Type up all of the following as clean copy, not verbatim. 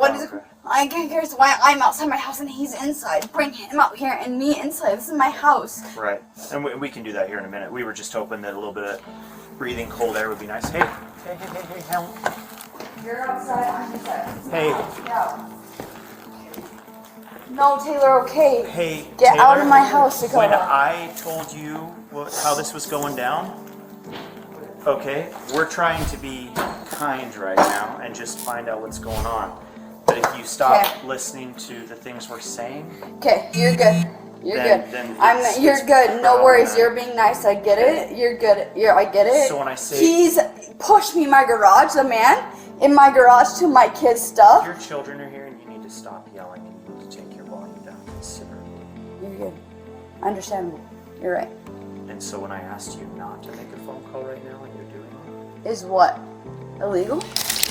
What is? I can't care why I'm outside my house and he's inside. Bring him out here and me inside. This is my house. Right, and we can do that here in a minute. We were just hoping that a little bit of breathing cold air would be nice. Hey, Helen. You're outside, I'm inside. Hey. Yeah. No, Taylor, okay. Hey, Get Taylor, out of my house, Dakota. When I told you how this was going down, okay, we're trying to be kind right now and just find out what's going on. But if you stop listening to the things we're saying, okay, you're good. You're good. Then you're good. No worries. You're being nice. I get it. You're good. I get it. So when I say he's pushed me in my garage, the man in my garage to my kids' stuff. Your children are here, and you need to stop yelling, and you need to take your volume down considerably. You're good. Understandable. You're right. And so when I asked you not to make a phone call right now, and you're doing it, is what? Illegal?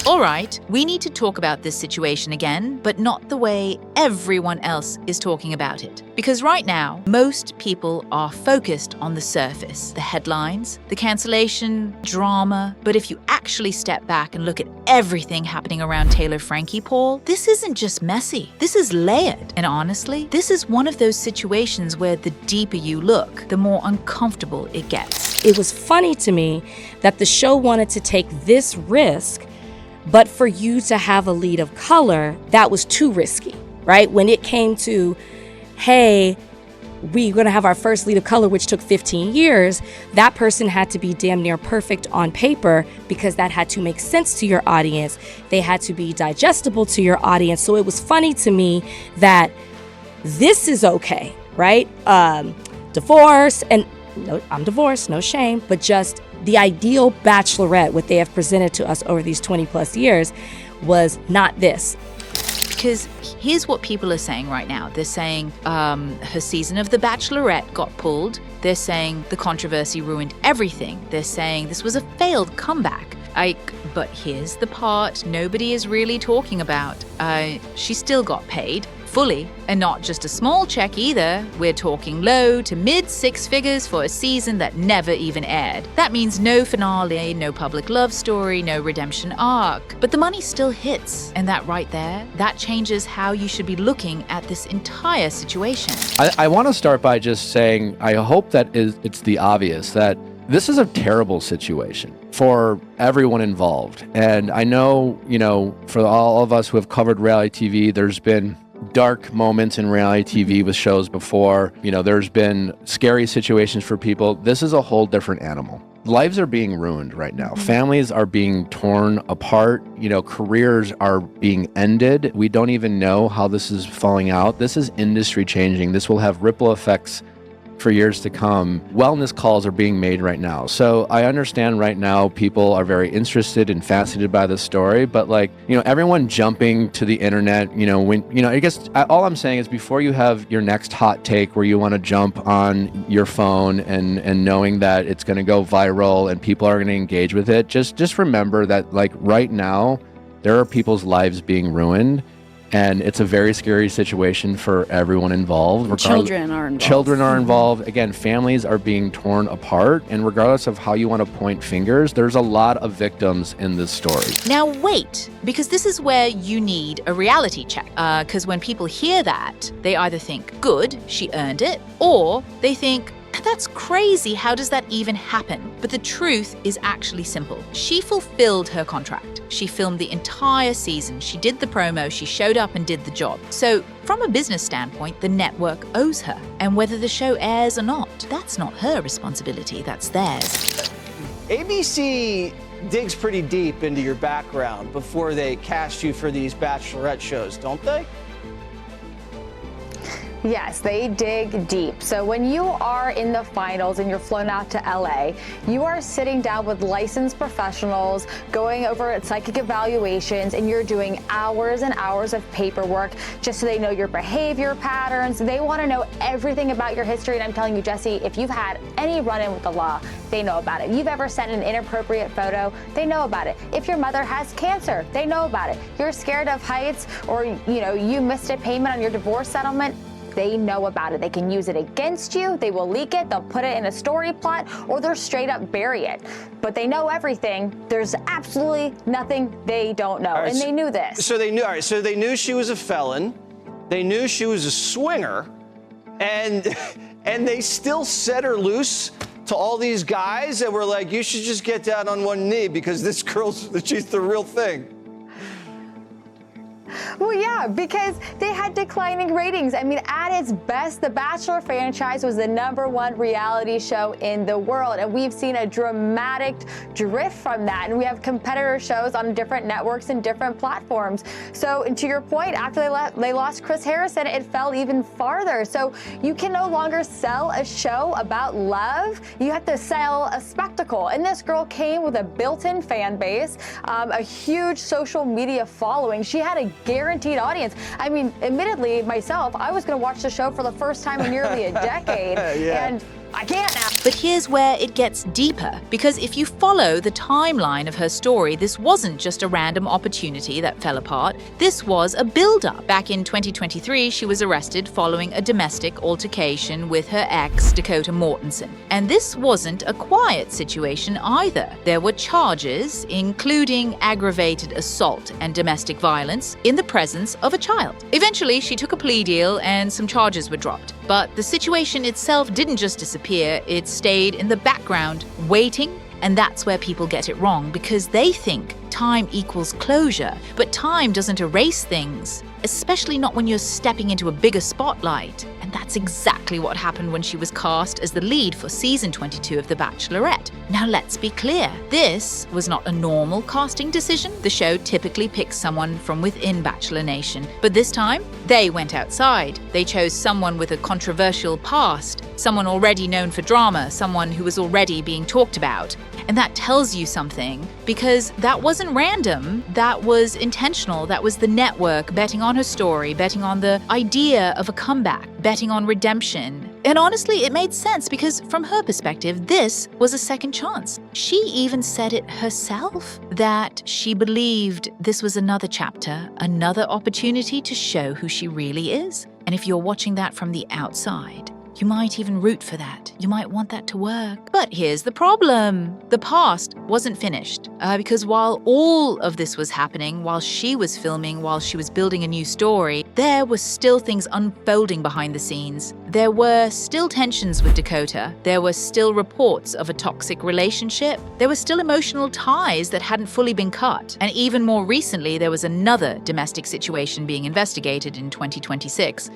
All right, we need to talk about this situation again, but not the way everyone else is talking about it. Because right now, most people are focused on the surface, the headlines, the cancellation, drama. But if you actually step back and look at everything happening around Taylor Frankie Paul, this isn't just messy. This is layered. And honestly, this is one of those situations where the deeper you look, the more uncomfortable it gets. It was funny to me that the show wanted to take this risk, but for you to have a lead of color, that was too risky, right? When it came to, hey, we're gonna have our first lead of color, which took 15 years, that person had to be damn near perfect on paper because that had to make sense to your audience. They had to be digestible to your audience. So it was funny to me that this is okay, right? Divorce, and no, I'm divorced, no shame, but just the ideal Bachelorette, what they have presented to us over these 20 plus years, was not this. Because here's what people are saying right now. They're saying her season of The Bachelorette got pulled. They're saying the controversy ruined everything. They're saying this was a failed comeback. But here's the part nobody is really talking about. She still got paid. Fully, and not just a small check either. We're talking low to mid six figures for a season that never even aired. That means no finale, no public love story, no redemption arc. But the money still hits, and that right there, that changes how you should be looking at this entire situation. I want to start by just saying, I hope that it's the obvious that this is a terrible situation for everyone involved. And I know, for all of us who have covered reality TV, there's been dark moments in reality TV with shows before. There's been scary situations for people. This is a whole different animal. Lives are being ruined right now. Families are being torn apart. Careers are being ended. We don't even know how this is falling out. This is industry changing. This will have ripple effects for years to come. Wellness calls are being made right now. So I understand right now people are very interested and fascinated by this story, but everyone jumping to the internet, I guess all I'm saying is before you have your next hot take where you want to jump on your phone and knowing that it's going to go viral and people are going to engage with it, just remember that right now, there are people's lives being ruined. And it's a very scary situation for everyone involved. Children are involved. Children are involved. Again, families are being torn apart. And regardless of how you want to point fingers, there's a lot of victims in this story. Now wait, because this is where you need a reality check. Because when people hear that, they either think, good, she earned it, or they think, that's crazy, how does that even happen? But the truth is actually simple. She fulfilled her contract. She filmed the entire season. She did the promo. She showed up and did the job. So from a business standpoint, the network owes her. And whether the show airs or not, that's not her responsibility, that's theirs. ABC digs pretty deep into your background before they cast you for these Bachelorette shows, don't they? Yes, they dig deep. So when you are in the finals and you're flown out to LA, you are sitting down with licensed professionals, going over psychic evaluations, and you're doing hours and hours of paperwork just so they know your behavior patterns. They want to know everything about your history. And I'm telling you, Jesse, if you've had any run-in with the law, they know about it. You've ever sent an inappropriate photo, they know about it. If your mother has cancer, they know about it. You're scared of heights, or you missed a payment on your divorce settlement, they know about it. They can use it against you, they will leak it, they'll put it in a story plot, or they'll straight up bury it. But they know everything. There's absolutely nothing they don't know, and they knew this. So they knew. All right. So they knew she was a felon. They knew she was a swinger, and they still set her loose to all these guys that were like, "You should just get down on one knee because this she's the real thing." Well, yeah, because they had declining ratings. I mean, at its best, the Bachelor franchise was the #1 reality show in the world, and we've seen a dramatic drift from that. And we have competitor shows on different networks and different platforms. So, to your point, after they lost Chris Harrison, it fell even farther. So, you can no longer sell a show about love. You have to sell a spectacle. And this girl came with a built-in fan base, a huge social media following. She had a guaranteed audience. I mean, admittedly, myself, I was going to watch the show for the first time in nearly a decade, and I can't now. But here's where it gets deeper, because if you follow the timeline of her story, this wasn't just a random opportunity that fell apart. This was a build-up. Back in 2023, she was arrested following a domestic altercation with her ex, Dakota Mortensen. And this wasn't a quiet situation either. There were charges, including aggravated assault and domestic violence, in the presence of a child. Eventually, she took a plea deal and some charges were dropped. But the situation itself didn't just disappear, it stayed in the background, waiting, and that's where people get it wrong, because they think time equals closure, but time doesn't erase things, especially not when you're stepping into a bigger spotlight. And that's exactly what happened when she was cast as the lead for season 22 of The Bachelorette. Now let's be clear, this was not a normal casting decision. The show typically picks someone from within Bachelor Nation, but this time, they went outside. They chose someone with a controversial past, someone already known for drama, someone who was already being talked about. And that tells you something, because that wasn't random, that was intentional. That was the network betting on her story, betting on the idea of a comeback, betting on redemption. And honestly, it made sense, because from her perspective, this was a second chance. She even said it herself, that she believed this was another chapter, another opportunity to show who she really is. And if you're watching that from the outside, you might even root for that. You might want that to work. But here's the problem. The past wasn't finished, because while all of this was happening, while she was filming, while she was building a new story, there were still things unfolding behind the scenes. There were still tensions with Dakota. There were still reports of a toxic relationship. There were still emotional ties that hadn't fully been cut. And even more recently, there was another domestic situation being investigated in 2026.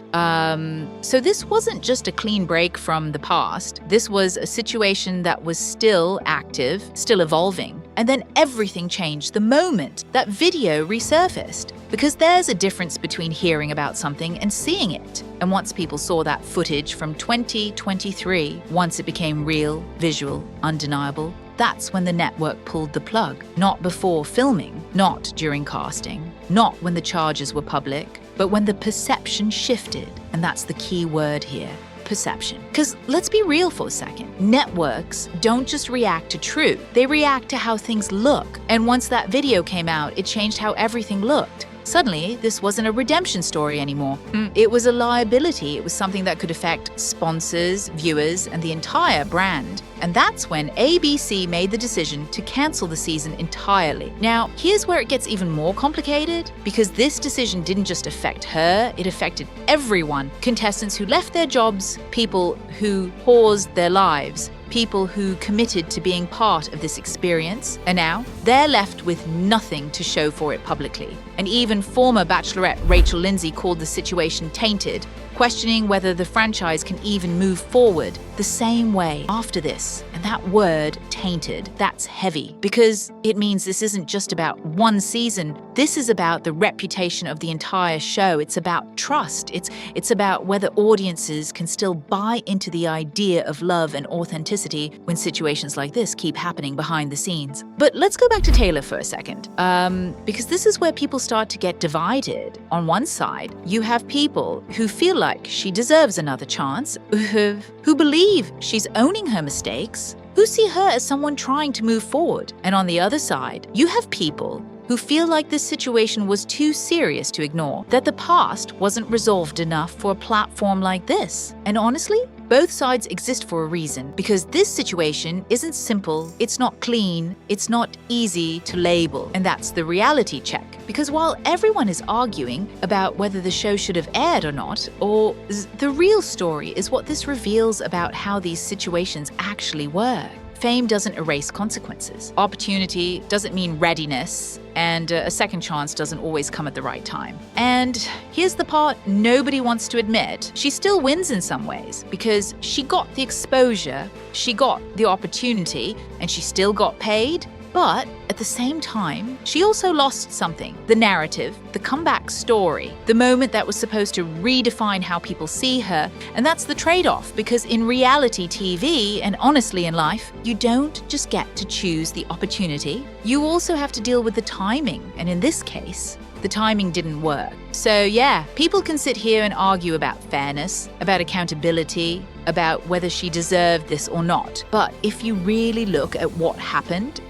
So this wasn't just a clean break from the past. This was a situation that was still active, still evolving. And then everything changed the moment that video resurfaced. Because there's a difference between hearing about something and seeing it. And once people saw that footage from 2023, once it became real, visual, undeniable, that's when the network pulled the plug. Not before filming, not during casting, not when the charges were public, but when the perception shifted. And that's the key word here. Perception. Because let's be real for a second. Networks don't just react to truth, they react to how things look. And once that video came out, it changed how everything looked. Suddenly, this wasn't a redemption story anymore. It was a liability. It was something that could affect sponsors, viewers, and the entire brand. And that's when ABC made the decision to cancel the season entirely. Now, here's where it gets even more complicated, because this decision didn't just affect her, it affected everyone. Contestants who left their jobs, people who paused their lives, people who committed to being part of this experience, and now they're left with nothing to show for it publicly. And even former Bachelorette Rachel Lindsay called the situation tainted, questioning whether the franchise can even move forward the same way after this. And that word, tainted, that's heavy, because it means this isn't just about one season. This is about the reputation of the entire show. It's about trust. It's about whether audiences can still buy into the idea of love and authenticity when situations like this keep happening behind the scenes. But let's go back to Taylor for a second, because this is where people start to get divided. On one side, you have people who feel like she deserves another chance, who believe she's owning her mistakes, who see her as someone trying to move forward. And on the other side, you have people who feel like this situation was too serious to ignore, that the past wasn't resolved enough for a platform like this. And honestly, both sides exist for a reason, because this situation isn't simple, it's not clean, it's not easy to label, and that's the reality check. Because while everyone is arguing about whether the show should have aired or not, the real story is what this reveals about how these situations actually work. Fame doesn't erase consequences. Opportunity doesn't mean readiness, and a second chance doesn't always come at the right time. And here's the part nobody wants to admit. She still wins in some ways because she got the exposure, she got the opportunity, and she still got paid. But at the same time, she also lost something: the narrative, the comeback story, the moment that was supposed to redefine how people see her. And that's the trade-off, because in reality TV, and honestly in life, you don't just get to choose the opportunity. You also have to deal with the timing. And in this case, the timing didn't work. So yeah, people can sit here and argue about fairness, about accountability, about whether she deserved this or not. But if you really look at what happened,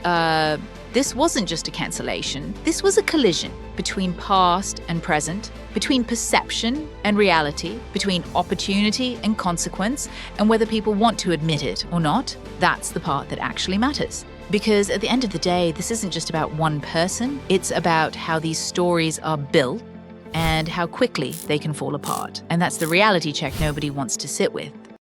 this wasn't just a cancellation. This was a collision between past and present, between perception and reality, between opportunity and consequence, and whether people want to admit it or not. That's the part that actually matters. Because at the end of the day, this isn't just about one person. It's about how these stories are built and how quickly they can fall apart. And that's the reality check nobody wants to sit with.